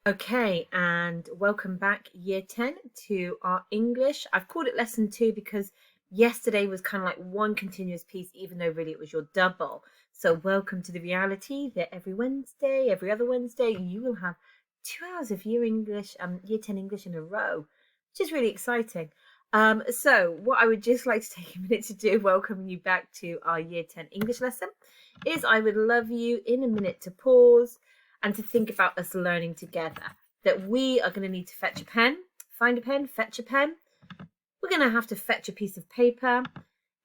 Okay, and welcome back, Year 10, to our English. I've called it Lesson 2 because yesterday was kind of like one continuous piece, even though really it was your double. So, welcome to the reality that every Wednesday, every other Wednesday, you will have 2 hours of Year 10 English in a row, which is really exciting. So, what I would just like to take a minute to do, welcoming you back to our Year 10 English lesson, is I would love you in a minute to pause and to think about us learning together. That we are going to need to fetch a pen, find a pen, fetch a pen. We're going to have to fetch a piece of paper,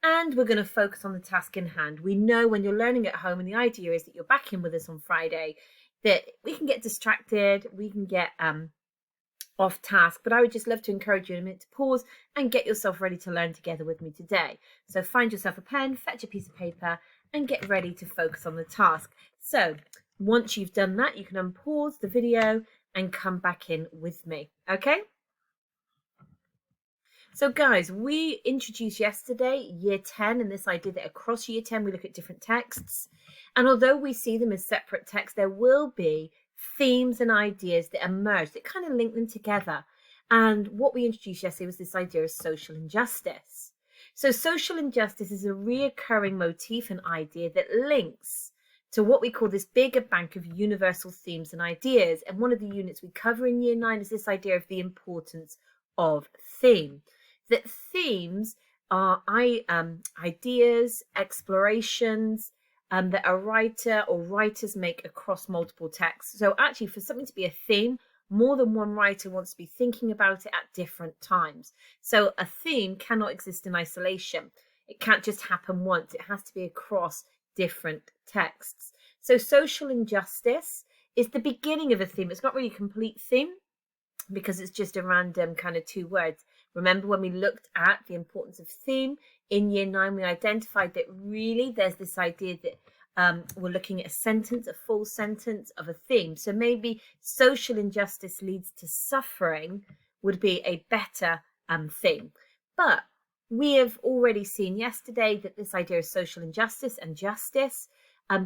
and we're going to focus on the task in hand. We know when you're learning at home, and the idea is that you're back in with us on Friday, that we can get distracted, we can get off task, but I would just love to encourage you in a minute to pause and get yourself ready to learn together with me today. So find yourself a pen, fetch a piece of paper, and get ready to focus on the task. So once you've done that, you can unpause the video and come back in with me, okay? So guys, we introduced yesterday Year 10 and this idea that across Year 10 we look at different texts. And although we see them as separate texts, there will be themes and ideas that emerge that kind of link them together. And what we introduced yesterday was this idea of social injustice. So social injustice is a reoccurring motif and idea that links to what we call this bigger bank of universal themes and ideas. And one of the units we cover in Year 9 is this idea of the importance of theme. That themes are ideas, explorations that a writer or writers make across multiple texts. So actually, for something to be a theme, more than one writer wants to be thinking about it at different times. So a theme cannot exist in isolation. It can't just happen once. It has to be across different texts. So social injustice is the beginning of a theme. It's not really a complete theme because it's just a random kind of 2 words. Remember when we looked at the importance of theme in Year 9, we identified that really there's this idea that we're looking at a sentence, a full sentence of a theme. So maybe social injustice leads to suffering would be a better theme. But we have already seen yesterday that this idea of social injustice and justice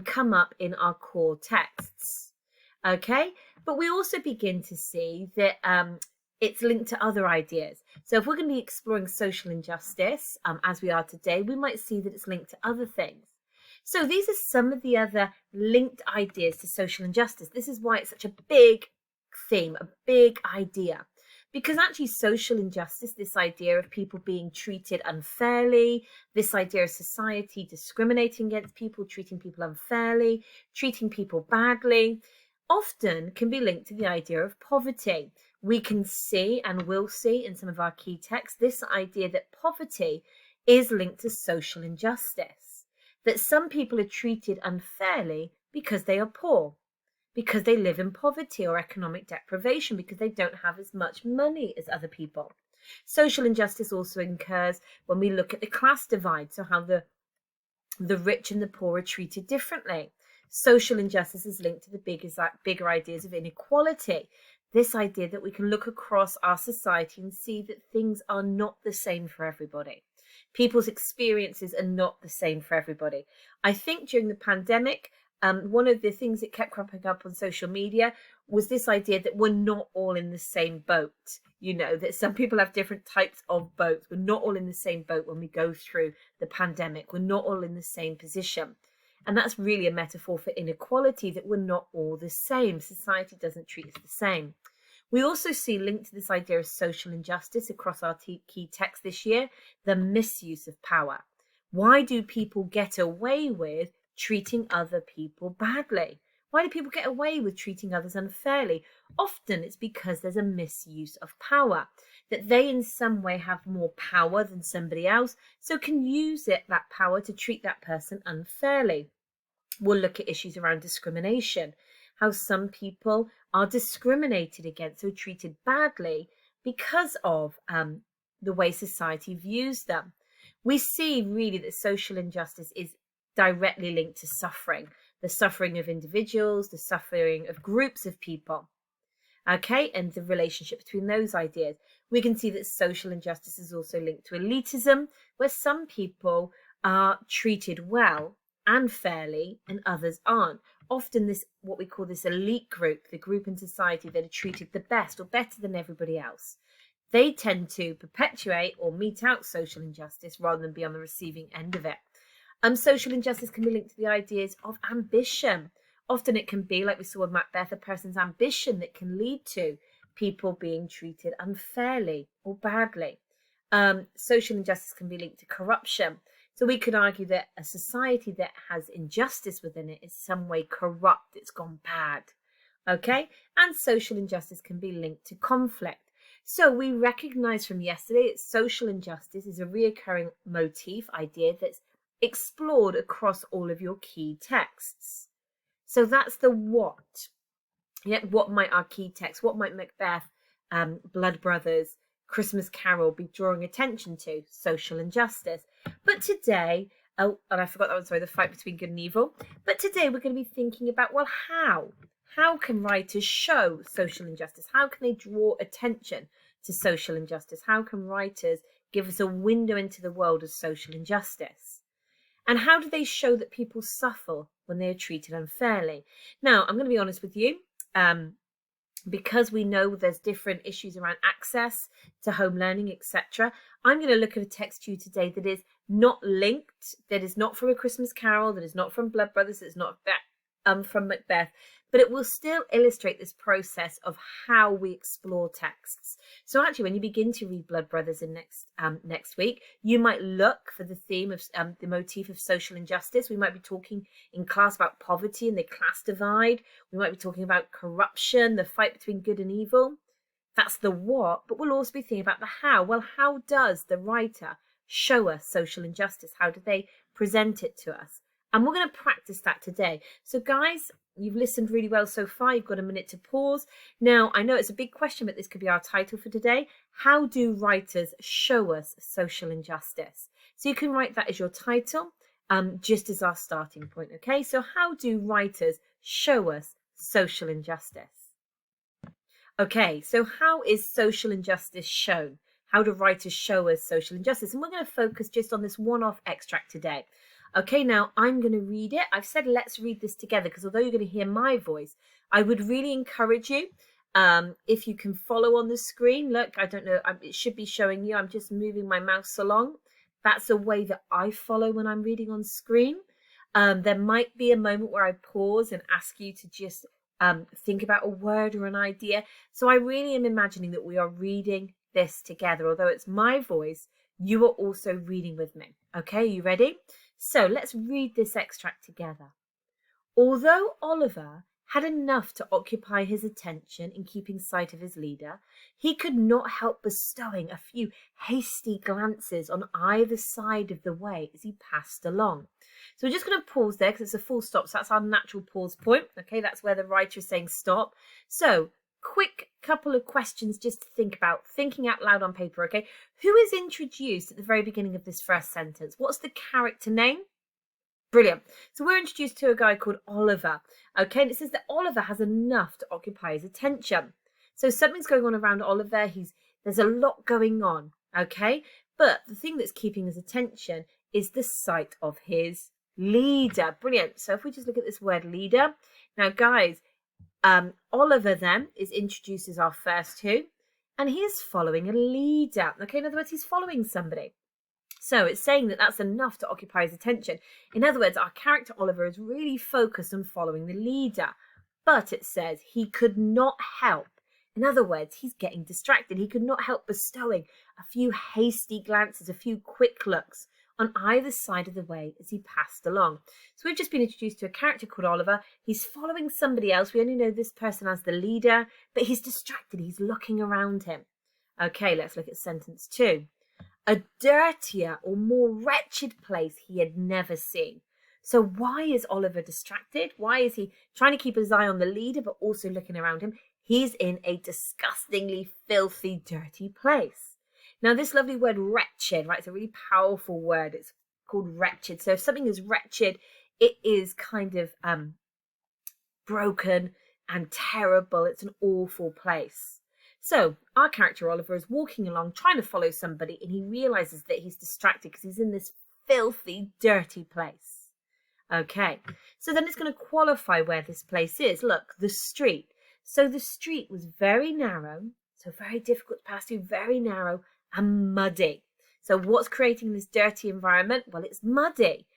come up in our core texts. Okay, but we also begin to see that it's linked to other ideas. So if we're going to be exploring social injustice as we are today, we might see that it's linked to other things. So these are some of the other linked ideas to social injustice. This is why it's such a big theme, a big idea. Because actually social injustice, this idea of people being treated unfairly, this idea of society discriminating against people, treating people unfairly, treating people badly, often can be linked to the idea of poverty. We can see and will see in some of our key texts this idea that poverty is linked to social injustice, that some people are treated unfairly because they are poor, because they live in poverty or economic deprivation, because they don't have as much money as other people. Social injustice also occurs when we look at the class divide, so how the rich and the poor are treated differently. Social injustice is linked to the bigger ideas of inequality. This idea that we can look across our society and see that things are not the same for everybody. People's experiences are not the same for everybody. I think during the pandemic, one of the things that kept cropping up on social media was this idea that we're not all in the same boat. You know, that some people have different types of boats. We're not all in the same boat when we go through the pandemic. We're not all in the same position. And that's really a metaphor for inequality, that we're not all the same. Society doesn't treat us the same. We also see linked to this idea of social injustice across our key text this year, the misuse of power. Why do people get away with treating other people badly? Why do people get away with treating others unfairly? Often it's because there's a misuse of power, that they in some way have more power than somebody else, so can use that power to treat that person unfairly. We'll look at issues around discrimination, how some people are discriminated against or treated badly because of the way society views them. We see really that social injustice is directly linked to suffering, the suffering of individuals, the suffering of groups of people. Okay, and the relationship between those ideas. We can see that social injustice is also linked to elitism, where some people are treated well and fairly and others aren't. often this, what we call this elite group, the group in society that are treated the best or better than everybody else, they tend to perpetuate or mete out social injustice rather than be on the receiving end of it. Social injustice can be linked to the ideas of ambition. Often it can be, like we saw with Macbeth, a person's ambition that can lead to people being treated unfairly or badly. Social injustice can be linked to corruption. So we could argue that a society that has injustice within it is some way corrupt, it's gone bad. Okay? And social injustice can be linked to conflict. So we recognize from yesterday that social injustice is a reoccurring motif, idea that's explored across all of your key texts. So that's the what. Yeah, what might our key text, what might Macbeth, Blood Brothers, Christmas Carol be drawing attention to? Social injustice. But today, oh, and I forgot that one, sorry, the fight between good and evil. But today we're going to be thinking about, well, how? How can writers show social injustice? How can they draw attention to social injustice? How can writers give us a window into the world of social injustice? And how do they show that people suffer when they are treated unfairly? Now, I'm going to be honest with you. Because we know there's different issues around access to home learning, etc. I'm going to look at a text to you today that is not linked, that is not from A Christmas Carol, that is not from Blood Brothers, that is not from Macbeth, but it will still illustrate this process of how we explore texts. So actually, when you begin to read Blood Brothers in next week, you might look for the theme of the motif of social injustice. We might be talking in class about poverty and the class divide. We might be talking about corruption, the fight between good and evil. That's the what, but we'll also be thinking about the how. Well, how does the writer show us social injustice? How do they present it to us? And we're going to practice that today. So guys, you've listened really well so far. You've got a minute to pause. Now, I know it's a big question, but this could be our title for today. How do writers show us social injustice? So you can write that as your title, just as our starting point, okay? So how do writers show us social injustice? Okay, so how is social injustice shown? How do writers show us social injustice? And we're going to focus just on this one-off extract today. Okay, now I'm going to read it. I've said let's read this together because although you're going to hear my voice, I would really encourage you, if you can follow on the screen. Look, I don't know, it should be showing you. I'm just moving my mouse along. That's a way that I follow when I'm reading on screen. There might be a moment where I pause and ask you to just think about a word or an idea. So I really am imagining that we are reading this together. Although it's my voice, you are also reading with me. Okay, you ready? So let's read this extract together. Although Oliver had enough to occupy his attention in keeping sight of his leader, he could not help bestowing a few hasty glances on either side of the way as he passed along. So we're just going to pause there because it's a full stop. So that's our natural pause point. Okay, that's where the writer is saying stop. So quick couple of questions just to think about, thinking out loud on paper, okay? Who is introduced at the very beginning of this first sentence? What's the character name? Brilliant. So we're introduced to a guy called Oliver, okay? And it says that Oliver has enough to occupy his attention. So something's going on around Oliver. There's a lot going on, okay? But the thing that's keeping his attention is the sight of his leader. Brilliant. So if we just look at this word leader. Now, guys, Oliver then is introduced as our first two, and he is following a leader. Okay, in other words, he's following somebody. So it's saying that that's enough to occupy his attention. In other words, our character Oliver is really focused on following the leader, but it says he could not help. In other words, he's getting distracted. He could not help bestowing a few hasty glances, a few quick looks on either side of the way as he passed along. So we've just been introduced to a character called Oliver. He's following somebody else. We only know this person as the leader, but he's distracted. He's looking around him. Okay, let's look at sentence 2. A dirtier or more wretched place he had never seen. So why is Oliver distracted? Why is he trying to keep his eye on the leader but also looking around him? He's in a disgustingly filthy, dirty place. Now, this lovely word wretched, right, it's a really powerful word. It's called wretched. So if something is wretched, it is kind of broken and terrible. It's an awful place. So our character Oliver is walking along trying to follow somebody, and he realizes that he's distracted because he's in this filthy, dirty place. Okay, so then it's going to qualify where this place is. Look, the street. So the street was very narrow, so very difficult to pass through, very narrow and muddy. So what's creating this dirty environment? Well, it's muddy.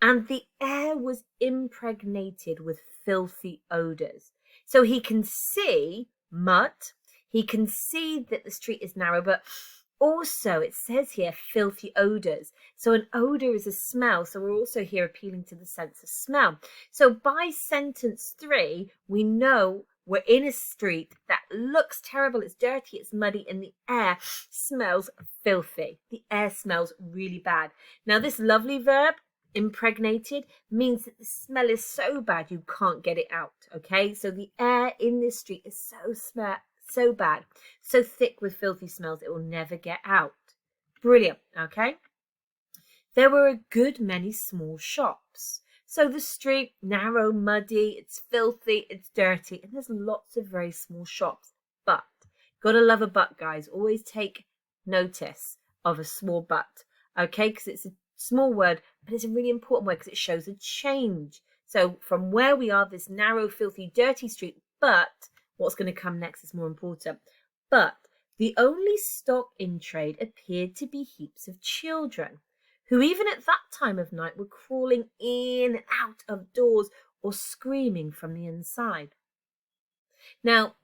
And the air was impregnated with filthy odors. So he can see mud, he can see that the street is narrow, but also it says here filthy odors. So an odor is a smell. So we're also here appealing to the sense of smell. So by sentence 3, we know we're in a street that looks terrible. It's dirty, it's muddy, and the air smells filthy. The air smells really bad. Now this lovely verb, impregnated, means that the smell is so bad you can't get it out. Okay, so the air in this street is so bad, so thick with filthy smells, it will never get out. Brilliant. Okay, there were a good many small shops. So the street, narrow, muddy, it's filthy, it's dirty, and there's lots of very small shops. But, gotta love a but, guys. Always take notice of a small but, okay? Because it's a small word, but it's a really important word because it shows a change. So from where we are, this narrow, filthy, dirty street, but what's going to come next is more important. But the only stock in trade appeared to be heaps of children, who even at that time of night were crawling in and out of doors or screaming from the inside. Now,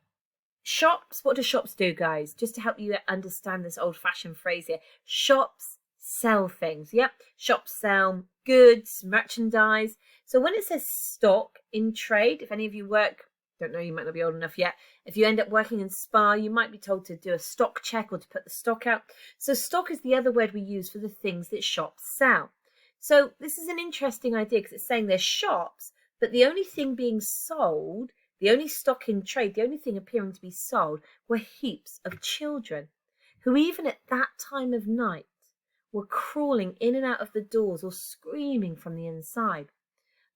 shops, what do shops do, guys? Just to help you understand this old-fashioned phrase here. Shops sell things. Yep, shops sell goods, merchandise. So when it says stock in trade, if any of you work, don't know, you might not be old enough yet. If you end up working in Spar, you might be told to do a stock check or to put the stock out. So stock is the other word we use for the things that shops sell. So this is an interesting idea because it's saying they're shops, but the only thing being sold, the only stock in trade, the only thing appearing to be sold were heaps of children who even at that time of night were crawling in and out of the doors or screaming from the inside.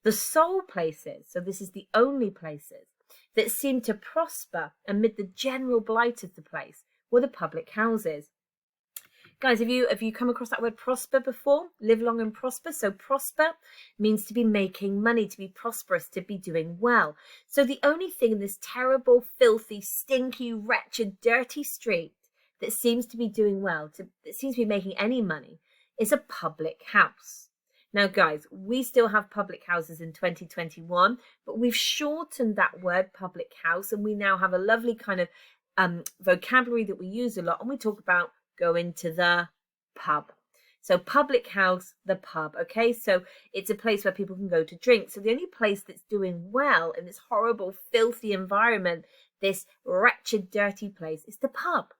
The sole places, so this is the only places, that seemed to prosper amid the general blight of the place were the public houses. Guys, have you come across that word prosper before? Live long and prosper. So prosper means to be making money, to be prosperous, to be doing well. So the only thing in this terrible, filthy, stinky, wretched, dirty street that seems to be doing well, that seems to be making any money, is a public house. Now, guys, we still have public houses in 2021, but we've shortened that word public house, and we now have a lovely kind of vocabulary that we use a lot, and we talk about going to the pub. So public house, the pub, okay? So it's a place where people can go to drink. So the only place that's doing well in this horrible, filthy environment, this wretched, dirty place, is the pub.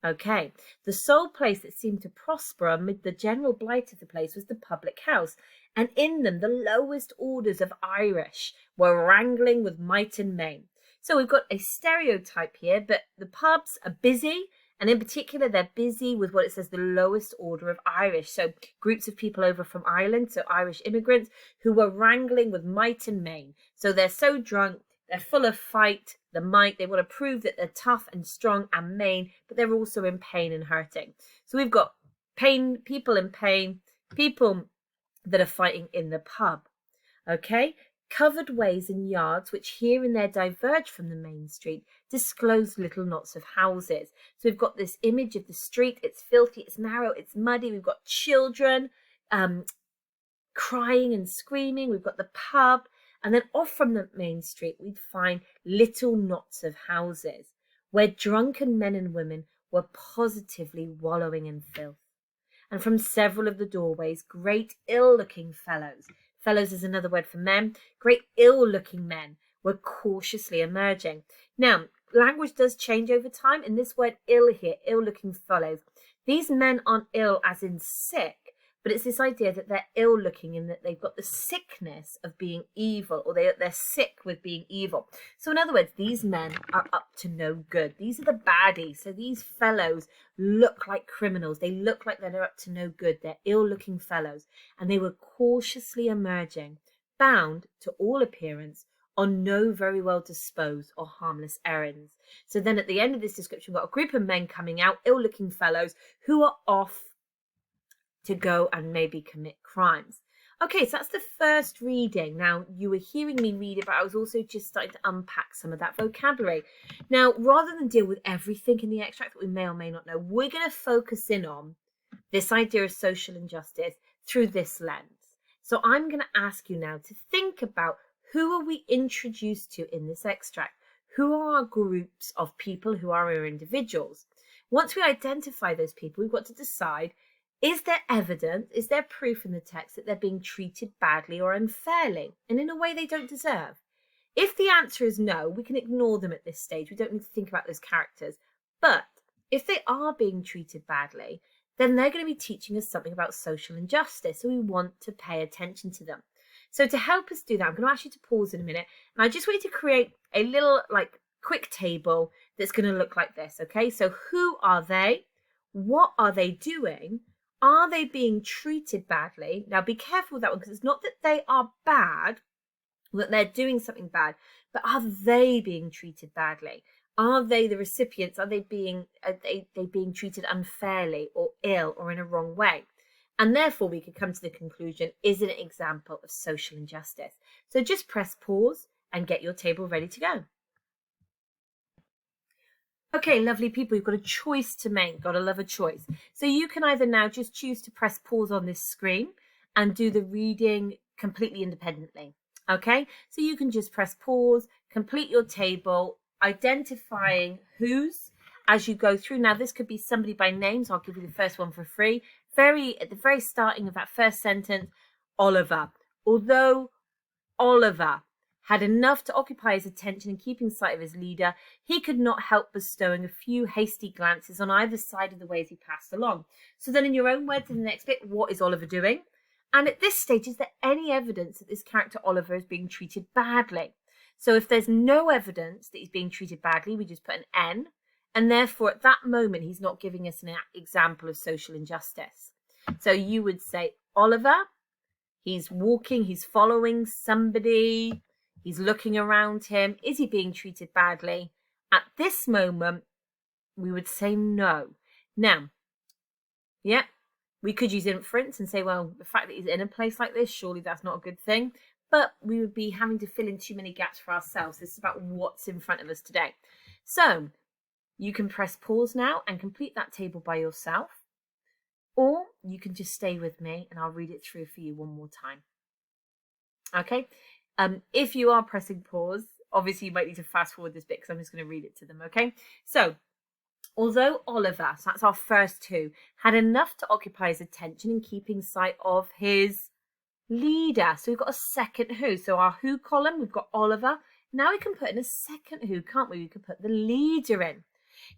Okay, the sole place that seemed to prosper amid the general blight of the place was the public house, and in them the lowest orders of Irish were wrangling with might and main. So we've got a stereotype here, but the pubs are busy, and in particular they're busy with what it says the lowest order of Irish. So groups of people over from Ireland, so Irish immigrants, who were wrangling with might and main. So they're so drunk, they're full of fight, the might, they want to prove that they're tough and strong and main, but they're also in pain and hurting. So we've got pain, people in pain, people that are fighting in the pub. Okay, covered ways and yards, which here and there diverge from the main street, disclose little knots of houses. So we've got this image of the street, it's filthy, it's narrow, it's muddy, we've got children crying and screaming, we've got the pub, and then off from the main street, we'd find little knots of houses where drunken men and women were positively wallowing in filth. And from several of the doorways, great ill-looking fellows is another word for men, great ill-looking men were cautiously emerging. Now, language does change over time. In this word ill here, ill-looking fellows, these men aren't ill as in sick, but it's this idea that they're ill-looking in that they've got the sickness of being evil, or they're sick with being evil. So in other words, these men are up to no good. These are the baddies. So these fellows look like criminals. They look like they're up to no good. They're ill-looking fellows. And they were cautiously emerging, bound, to all appearance, on no very well disposed or harmless errands. So then at the end of this description, we've got a group of men coming out, ill-looking fellows, who are off to go and maybe commit crimes. Okay, so that's the first reading. Now, you were hearing me read it, but I was also just starting to unpack some of that vocabulary. Now, rather than deal with everything in the extract that we may or may not know, we're going to focus in on this idea of social injustice through this lens. So I'm going to ask you now to think about, who are we introduced to in this extract? Who are our groups of people? Who are our individuals? Once we identify those people, we've got to decide, is there evidence, is there proof in the text that they're being treated badly or unfairly and in a way they don't deserve? If the answer is no, we can ignore them at this stage. We don't need to think about those characters. But if they are being treated badly, then they're going to be teaching us something about social injustice. So we want to pay attention to them. So to help us do that, I'm going to ask you to pause in a minute. And I just want you to create a little quick table that's going to look like this. Okay, so who are they? What are they doing? Are they being treated badly? Now be careful with that one, because it's not that they are bad, that they're doing something bad, but are they being treated badly? Are they the recipients? Are they being treated unfairly or ill or in a wrong way? And therefore we could come to the conclusion, is it an example of social injustice? So just press pause and get your table ready to go. Okay, lovely people, you've got a choice to make. Gotta love a choice. So you can either now just choose to press pause on this screen and do the reading completely independently. Okay, so you can just press pause, complete your table, identifying whose as you go through. Now, this could be somebody by name, so I'll give you the first one for free. At the very starting of that first sentence, Oliver. Although Oliver had enough to occupy his attention and keeping sight of his leader, he could not help bestowing a few hasty glances on either side of the way as he passed along. So then in your own words in the next bit, what is Oliver doing? And at this stage, is there any evidence that this character Oliver is being treated badly? So if there's no evidence that he's being treated badly, we just put an N. And therefore, at that moment, he's not giving us an example of social injustice. So you would say, Oliver, he's walking, he's following somebody, he's looking around him. Is he being treated badly? At this moment, we would say no. Now, yeah, we could use inference and say, well, the fact that he's in a place like this, surely that's not a good thing. But we would be having to fill in too many gaps for ourselves. This is about what's in front of us today. So you can press pause now and complete that table by yourself. Or you can just stay with me and I'll read it through for you one more time. Okay. If you are pressing pause, obviously you might need to fast forward this bit because I'm just going to read it to them. Okay. So, although Oliver, so that's our first two, had enough to occupy his attention in keeping sight of his leader. So we've got a second who. So our who column, we've got Oliver. Now we can put in a second who, can't we? We can put the leader in.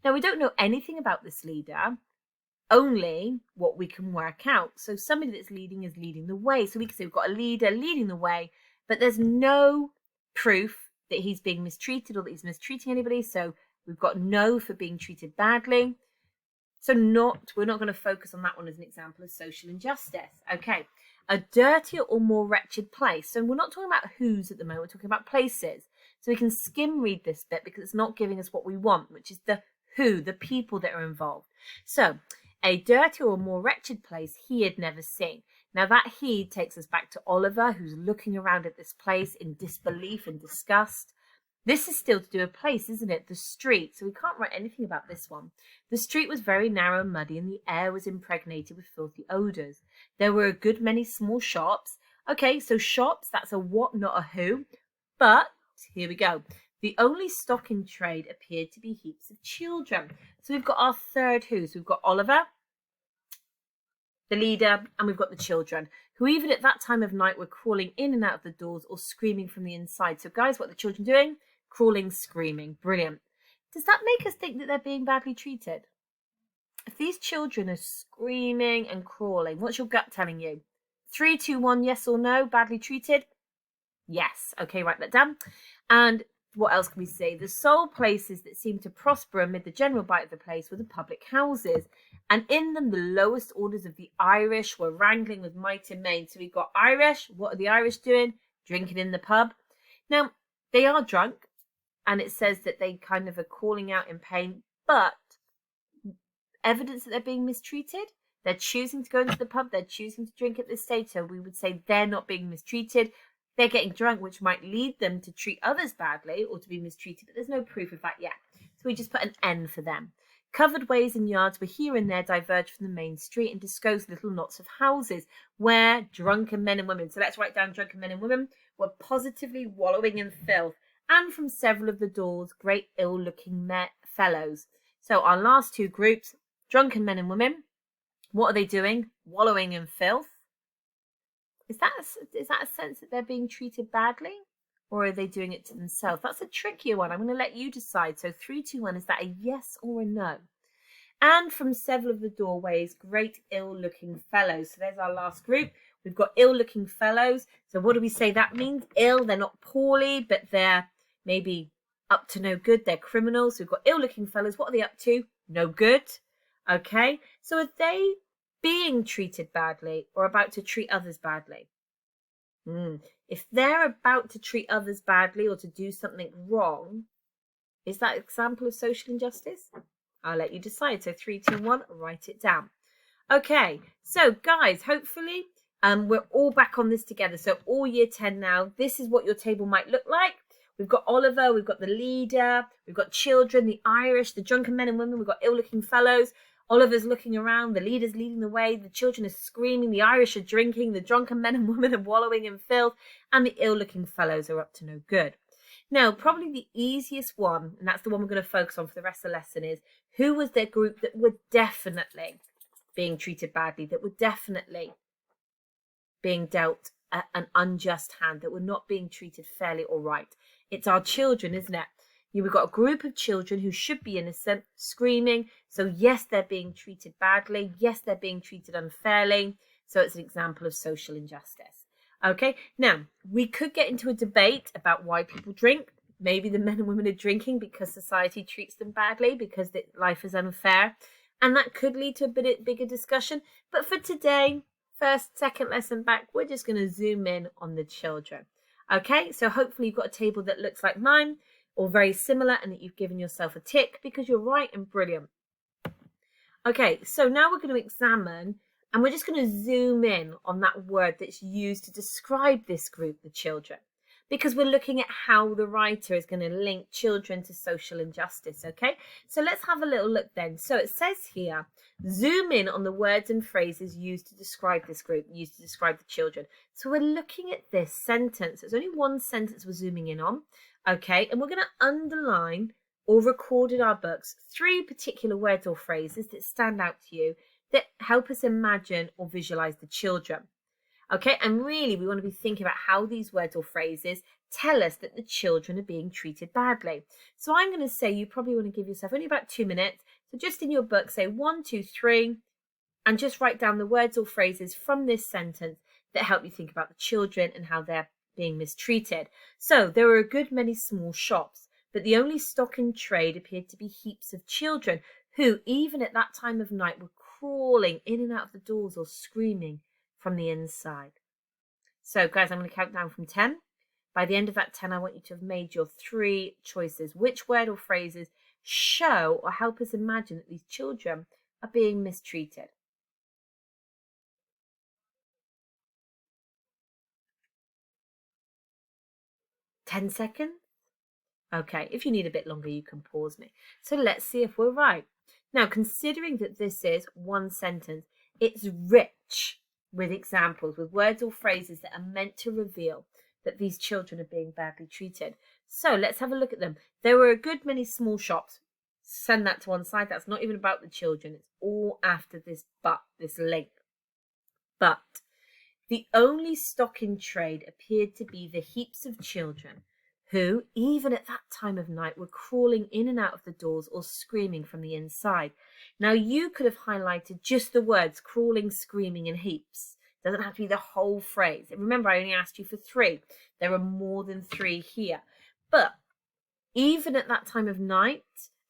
Now we don't know anything about this leader, only what we can work out. So somebody that's leading is leading the way. So we can say we've got a leader leading the way, but there's no proof that he's being mistreated or that he's mistreating anybody. So we've got no for being treated badly. So we're not going to focus on that one as an example of social injustice. Okay, a dirtier or more wretched place. So we're not talking about who's at the moment, we're talking about places. So we can skim read this bit because it's not giving us what we want, which is the who, the people that are involved. So a dirtier or more wretched place he had never seen. Now that he takes us back to Oliver, who's looking around at this place in disbelief and disgust. This is still to do with place, isn't it? The street. So we can't write anything about this one. The street was very narrow and muddy, and the air was impregnated with filthy odours. There were a good many small shops. Okay, so shops, that's a what, not a who. But here we go. The only stock in trade appeared to be heaps of children. So we've got our third who. So we've got Oliver, the leader, and we've got the children, who even at that time of night were crawling in and out of the doors or screaming from the inside. So guys, what are the children doing? Crawling, screaming. Brilliant. Does that make us think that they're being badly treated? If these children are screaming and crawling, what's your gut telling you? 3, 2, 1, yes or no? Badly treated? Yes. Okay, write that down. And what else can we say? The sole places that seemed to prosper amid the general bite of the place were the public houses. And in them, the lowest orders of the Irish were wrangling with might and main. So we've got Irish. What are the Irish doing? Drinking in the pub. Now, they are drunk. And it says that they kind of are calling out in pain. But evidence that they're being mistreated? They're choosing to go into the pub. They're choosing to drink at this stage. So we would say they're not being mistreated. They're getting drunk, which might lead them to treat others badly or to be mistreated, but there's no proof of that yet. So we just put an N for them. Covered ways and yards were here and there diverged from the main street and disclosed little knots of houses where drunken men and women, so let's write down drunken men and women, were positively wallowing in filth, and from several of the doors, great ill-looking fellows. So our last two groups, drunken men and women, what are they doing? Wallowing in filth. Is that a sense that they're being treated badly? Or are they doing it to themselves? That's a trickier one. I'm going to let you decide. So 3, 2, 1, is that a yes or a no? And from several of the doorways, great ill-looking fellows. So there's our last group. We've got ill-looking fellows. So what do we say that means? Ill, they're not poorly, but they're maybe up to no good. They're criminals. So we've got ill-looking fellows. What are they up to? No good. Okay. So are they being treated badly or about to treat others badly? If they're about to treat others badly or to do something wrong, is that an example of social injustice? I'll let you decide. So 3, 2, 1, write it down. Okay, so guys, hopefully we're all back on this together. So all year 10 now, this is what your table might look like. We've got Oliver, we've got the leader, we've got children, the Irish, the drunken men and women, we've got ill-looking fellows. Oliver's looking around, the leader's leading the way, the children are screaming, the Irish are drinking, the drunken men and women are wallowing in filth, and the ill-looking fellows are up to no good. Now, probably the easiest one, and that's the one we're going to focus on for the rest of the lesson, is who was their group that were definitely being treated badly, that were definitely being dealt an unjust hand, that were not being treated fairly or right. It's our children, isn't it? We've got a group of children who should be innocent, screaming. So yes, they're being treated badly. Yes, they're being treated unfairly. So it's an example of social injustice. Okay, now we could get into a debate about why people drink. Maybe the men and women are drinking because society treats them badly, because life is unfair. And that could lead to a bit bigger discussion. But for today, first, second lesson back, we're just going to zoom in on the children. Okay, so hopefully you've got a table that looks like mine, or very similar, and that you've given yourself a tick because you're right and brilliant. Okay, so now we're going to examine, and we're just going to zoom in on that word that's used to describe this group, the children, because we're looking at how the writer is going to link children to social injustice, okay? So let's have a little look then. So it says here, zoom in on the words and phrases used to describe this group, used to describe the children. So we're looking at this sentence. There's only one sentence we're zooming in on. Okay, and we're going to underline or record in our books 3 particular words or phrases that stand out to you that help us imagine or visualize the children. Okay, and really we want to be thinking about how these words or phrases tell us that the children are being treated badly. So I'm going to say you probably want to give yourself only about 2 minutes. So just in your book, say 1, 2, 3, and just write down the words or phrases from this sentence that help you think about the children and how they're being mistreated. So there were a good many small shops, but the only stock in trade appeared to be heaps of children who, even at that time of night, were crawling in and out of the doors or screaming from the inside. So guys, I'm going to count down from 10. By the end of that 10, I want you to have made your 3 choices. Which word or phrases show or help us imagine that these children are being mistreated? 10 seconds? Okay, if you need a bit longer, you can pause me. So let's see if we're right. Now, considering that this is one sentence, it's rich with examples, with words or phrases that are meant to reveal that these children are being badly treated. So let's have a look at them. There were a good many small shops. Send that to one side. That's not even about the children. It's all after this but, this link. But the only stock in trade appeared to be the heaps of children who, even at that time of night, were crawling in and out of the doors or screaming from the inside. Now, you could have highlighted just the words crawling, screaming, and heaps. It doesn't have to be the whole phrase. Remember, I only asked you for 3. There are more than 3 here. But even at that time of night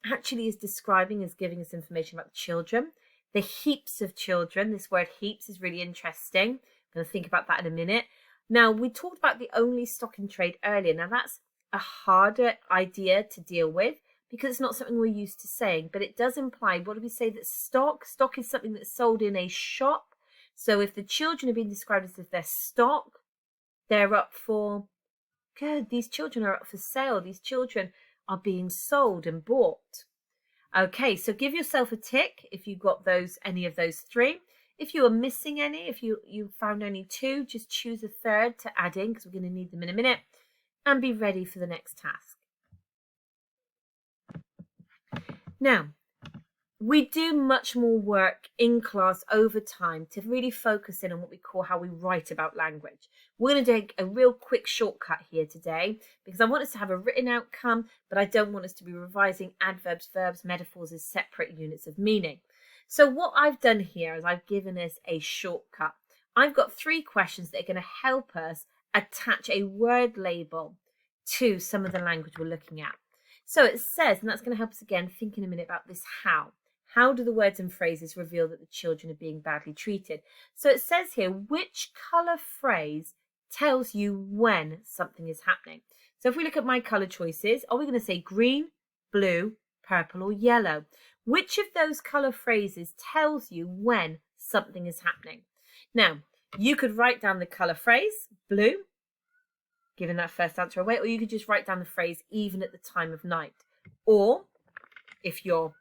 actually is describing, is giving us information about the children. The heaps of children, this word heaps is really interesting. I'm going to think about that in a minute. Now, we talked about the only stock in trade earlier. Now, that's a harder idea to deal with because it's not something we're used to saying, but it does imply, what do we say, that stock is something that's sold in a shop. So if the children are being described as if they're stock, they're up for, good, these children are up for sale. These children are being sold and bought. Okay, so give yourself a tick if you got any of those three. If you are missing any, if you found only two, just choose a third to add in, because we're going to need them in a minute, and be ready for the next task. Now, we do much more work in class over time to really focus in on what we call how we write about language. We're going to take a real quick shortcut here today, because I want us to have a written outcome, but I don't want us to be revising adverbs, verbs, metaphors as separate units of meaning. So what I've done here is I've given us a shortcut. I've got 3 questions that are going to help us attach a word label to some of the language we're looking at. So it says, and that's going to help us again think in a minute about this how. How do the words and phrases reveal that the children are being badly treated? So it says here, which colour phrase tells you when something is happening? So if we look at my colour choices, are we going to say green, blue, purple or yellow? Which of those colour phrases tells you when something is happening? Now, you could write down the colour phrase, blue, giving that first answer away, or you could just write down the phrase even at the time of night. Or, if you're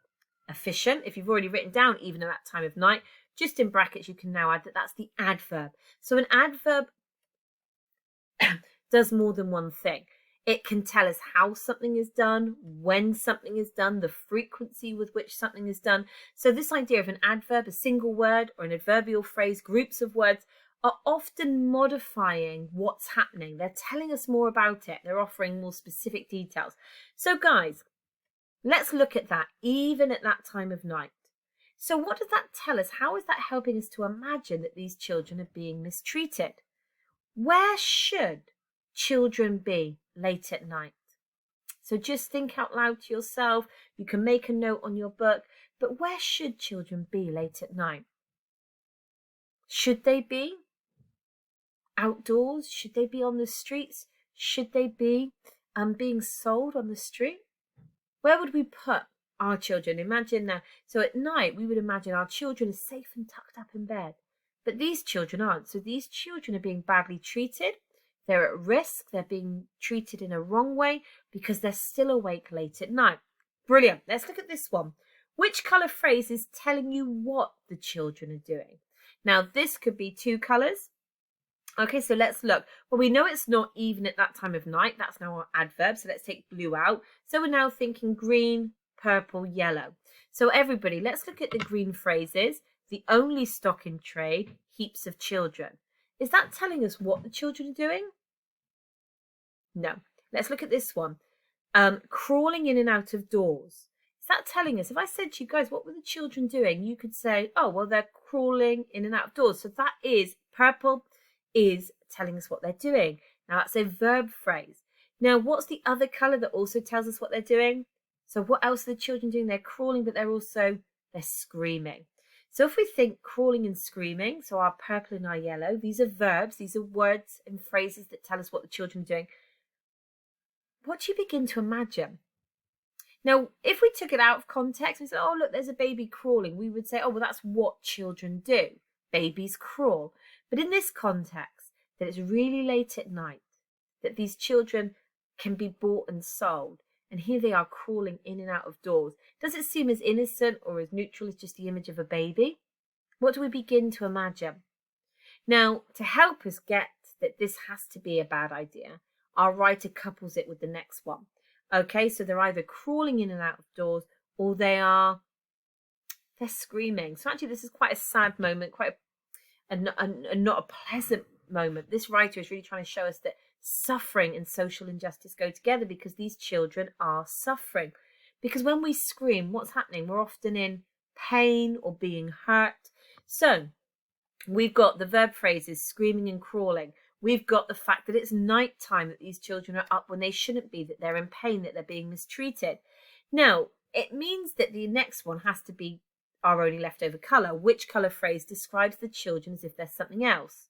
efficient, if you've already written down even at that time of night, just in brackets you can now add that that's the adverb. So an adverb does more than one thing. It can tell us how something is done, when something is done, the frequency with which something is done. So this idea of an adverb, a single word, or an adverbial phrase, groups of words, are often modifying what's happening. They're telling us more about it. They're offering more specific details. So guys, let's look at that, even at that time of night. So what does that tell us? How is that helping us to imagine that these children are being mistreated? Where should children be late at night? So just think out loud to yourself. You can make a note on your book, but where should children be late at night? Should they be outdoors? Should they be on the streets? Should they be being sold on the street? Where would we put our children? Imagine now. So at night, we would imagine our children are safe and tucked up in bed. But these children aren't. So these children are being badly treated. They're at risk. They're being treated in a wrong way because they're still awake late at night. Brilliant. Let's look at this one. Which colour phrase is telling you what the children are doing? Now, this could be 2 colours. Okay, so let's look. Well, we know it's not even at that time of night. That's now our adverb. So let's take blue out. So we're now thinking green, purple, yellow. So everybody, let's look at the green phrases. The only stock in trade, heaps of children. Is that telling us what the children are doing? No. Let's look at this one. Crawling in and out of doors. Is that telling us? If I said to you guys, what were the children doing? You could say, oh, well, they're crawling in and out of doors. So that is purple is telling us what they're doing. Now that's a verb phrase. Now what's the other colour that also tells us what they're doing? So what else are the children doing? They're crawling, but they're screaming. So if we think crawling and screaming, so our purple and our yellow, these are verbs, these are words and phrases that tell us what the children are doing. What do you begin to imagine? Now, if we took it out of context and said, oh, look, there's a baby crawling, we would say, oh, well, that's what children do. Babies crawl. But in this context, that it's really late at night, that these children can be bought and sold, and here they are crawling in and out of doors. Does it seem as innocent or as neutral as just the image of a baby? What do we begin to imagine? Now, to help us get that this has to be a bad idea, our writer couples it with the next one. Okay, so they're either crawling in and out of doors or they're screaming. So actually this is quite a sad moment, quite a not a pleasant moment. This writer is really trying to show us that suffering and social injustice go together because these children are suffering. Because when we scream, what's happening? We're often in pain or being hurt. So we've got the verb phrases screaming and crawling. We've got the fact that it's night time, that these children are up when they shouldn't be, that they're in pain, that they're being mistreated. Now, it means that the next one has to be our only leftover colour. Which colour phrase describes the children as if they're something else?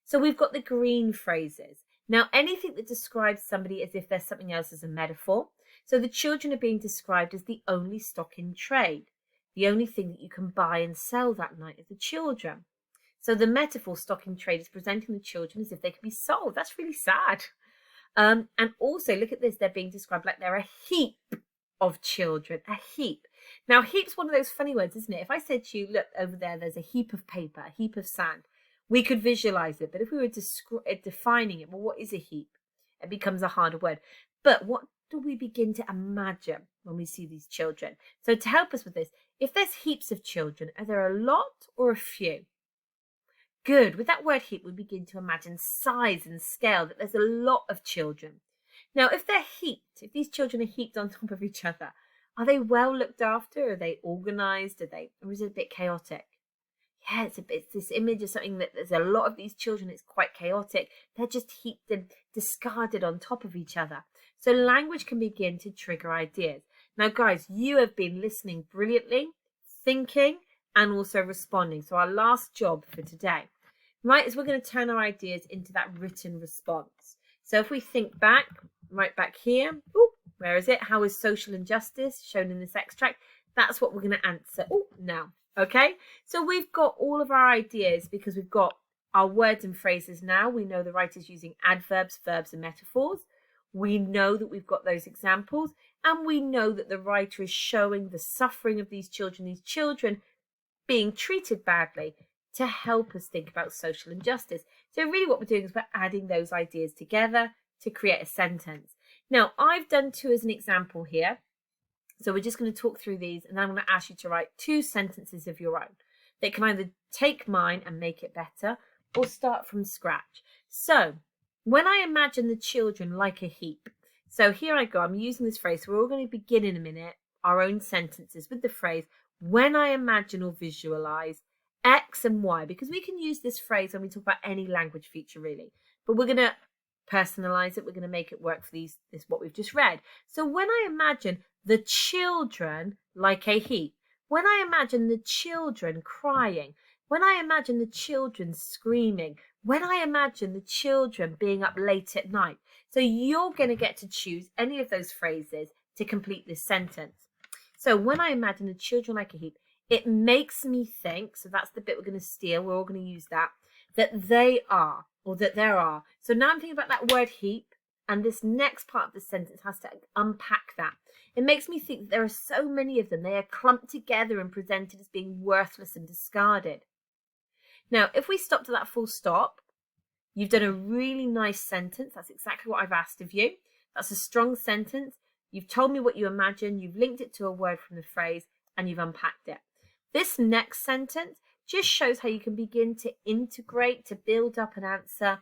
So we've got the green phrases. Now, anything that describes somebody as if they're something else is a metaphor. So the children are being described as the only stock in trade. The only thing that you can buy and sell that night is the children. So the metaphor stock in trade is presenting the children as if they can be sold. That's really sad. And also, look at this, they're being described like they're a heap of children, a heap. Now, heap's one of those funny words, isn't it? If I said to you, look, over there's a heap of paper, a heap of sand, we could visualize it. But if we were defining it, well, what is a heap? It becomes a harder word. But what do we begin to imagine when we see these children? So to help us with this, if there's heaps of children, are there a lot or a few? Good. With that word heap, we begin to imagine size and scale, that there's a lot of children. Now, if they're heaped, if these children are heaped on top of each other, are they well looked after? Are they organized? Or is it a bit chaotic? Yeah, it's this image of something that there's a lot of these children. It's quite chaotic. They're just heaped and discarded on top of each other. So language can begin to trigger ideas. Now, guys, you have been listening brilliantly, thinking, and also responding. So our last job for today, right, is we're going to turn our ideas into that written response. So if we think back, right back here, where is it? How is social injustice shown in this extract? That's what we're going to answer now. Okay, so we've got all of our ideas because we've got our words and phrases now. We know the writer's using adverbs, verbs, and metaphors. We know that we've got those examples, and we know that the writer is showing the suffering of these children being treated badly to help us think about social injustice. So really what we're doing is we're adding those ideas together to create a sentence. Now, I've done 2 as an example here. So we're just going to talk through these, and then I'm going to ask you to write 2 sentences of your own that can either take mine and make it better or start from scratch. So when I imagine the children like a heap, so here I go, I'm using this phrase. So we're all going to begin in a minute our own sentences with the phrase, when I imagine or visualize X and Y, because we can use this phrase when we talk about any language feature really, but we're going to personalize it. We're going to make it work for this what we've just read. So when I imagine the children like a heap, when I imagine the children crying, when I imagine the children screaming, when I imagine the children being up late at night. So you're going to get to choose any of those phrases to complete this sentence. So when I imagine the children like a heap, it makes me think, so that's the bit we're going to steal, we're all going to use that they are, or that there are. So now I'm thinking about that word heap, and this next part of the sentence has to unpack that. It makes me think that there are so many of them. They are clumped together and presented as being worthless and discarded. Now, if we stop to that full stop, you've done a really nice sentence. That's exactly what I've asked of you. That's a strong sentence. You've told me what you imagine. You've linked it to a word from the phrase, and you've unpacked it. This next sentence just shows how you can begin to integrate, to build up an answer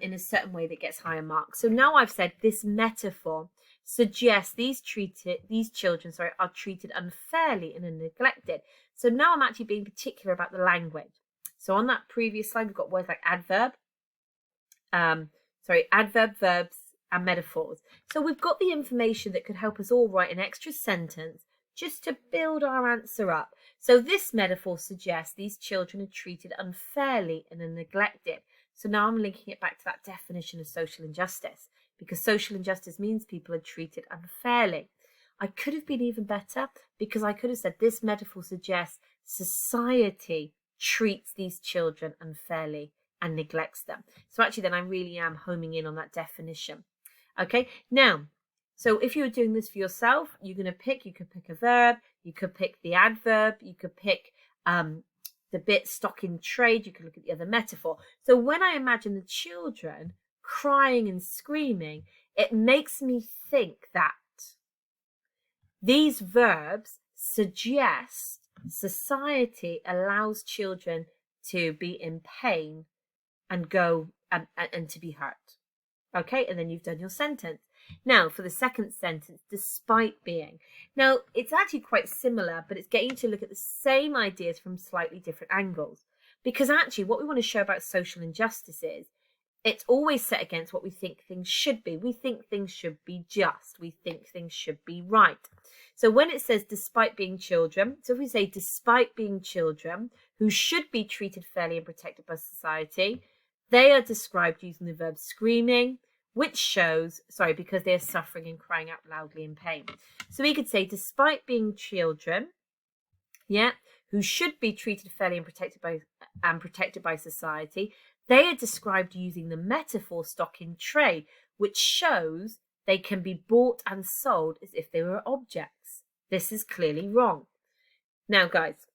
in a certain way that gets higher marks. So now I've said this metaphor suggests these children are treated unfairly and are neglected. So now I'm actually being particular about the language. So on that previous slide, we've got words like adverb, verbs, and metaphors. So we've got the information that could help us all write an extra sentence just to build our answer up. So this metaphor suggests these children are treated unfairly and are neglected. So now I'm linking it back to that definition of social injustice, because social injustice means people are treated unfairly. I could have been even better, because I could have said this metaphor suggests society treats these children unfairly and neglects them. So actually then I really am homing in on that definition. Okay, now, so if you were doing this for yourself, you could pick a verb, you could pick the adverb, you could pick the bit stock in trade, you could look at the other metaphor. So when I imagine the children crying and screaming, it makes me think that these verbs suggest society allows children to be in pain and go and to be hurt. Okay, and then you've done your sentence. Now, for the second sentence, despite being. Now, it's actually quite similar, but it's getting you to look at the same ideas from slightly different angles. Because actually, what we want to show about social injustice is it's always set against what we think things should be. We think things should be just. We think things should be right. So when it says despite being children, so if we say despite being children who should be treated fairly and protected by society, they are described using the verb screaming which shows, sorry, because they're suffering and crying out loudly in pain. So we could say, despite being children, yeah, who should be treated fairly and protected by society, they are described using the metaphor stock in trade, which shows they can be bought and sold as if they were objects. This is clearly wrong. Now, guys,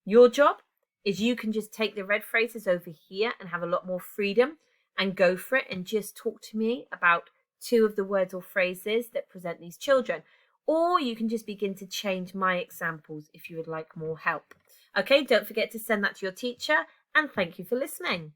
your job is you can just take the red phrases over here and have a lot more freedom and go for it and just talk to me about 2 of the words or phrases that present these children. Or you can just begin to change my examples if you would like more help. Okay, don't forget to send that to your teacher, and thank you for listening.